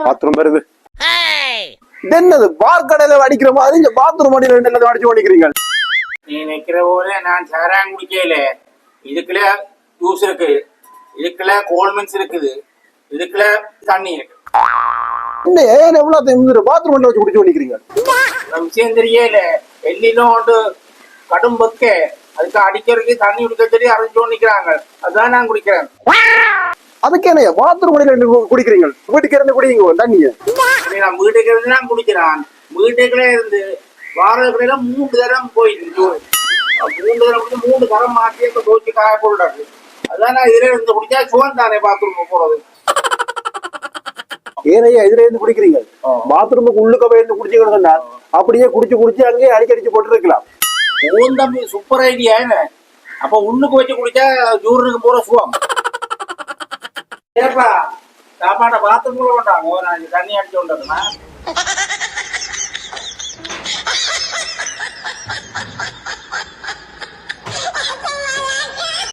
Bathroom வருது. இது என்னது பார்க்கடையில அடிக்கிற மாதிரி இந்த பாத்ரூம் அடியில என்னது அடிச்சு ஓடிக்கிறீங்க? நீ நிக்கிற போல நான் சாராயம் குடிக்கல. இதுக்குள்ள ஜூஸ் இருக்கு, இதுக்குள்ள கோல்மென்ஸ் இருக்குது, இதுக்குள்ள தண்ணி இருக்கு. இந்த ஏன் எவ்வளவு பாத்ரூம் வச்சு குடிச்சு ஓடிக்கிறீங்க? விஷயம் தெரியல. எல்லாம் வந்து கடும் பக்க அதுக்கு அடிக்கிறதுக்கு தண்ணி குடிக்க சொல்லி அரைச்சு நிக்கிறாங்க. அதுதான் நான் குடிக்கிறேன். அதுக்கு என்ன பாத்ரூம் குடிக்கிறீங்க? வீட்டுக்கு இருந்து குடிங்க தண்ணிய. நான் வீட்டுக்கு இருந்து தான் குடிக்கிறான். வீட்டுக்குள்ளே இருந்து வாரதுக்குள்ள 3 தரம் போயிட்டு 3 தரம் 3 தரம் மாற்றி தோச்சு காய போடுறாரு. அதான் நான் இதுல இருந்து குடிச்சா சுவன் தானே பாத்ரூம் போறது. ஏனையா இதுல இருந்து குடிக்கிறீங்க? பாத்ரூமுக்கு உள்ளுக்க போயிருந்து குடிச்சுக்கணும்னா அப்படியே குடிச்சு அங்கேயே அடிக்கடிச்சு போட்டு இருக்கலாம். தம்பி சூப்பர் ஐடியா. என்ன அப்ப உள்ளுக்கு வச்சு குடிச்சா ஜூருக்கு போற சுவம். ஏப்பா சாப்பாட்ட பாத்ரூம்ல கொண்டாங்க, நான் தண்ணி அடிச்சு கொண்டதுனா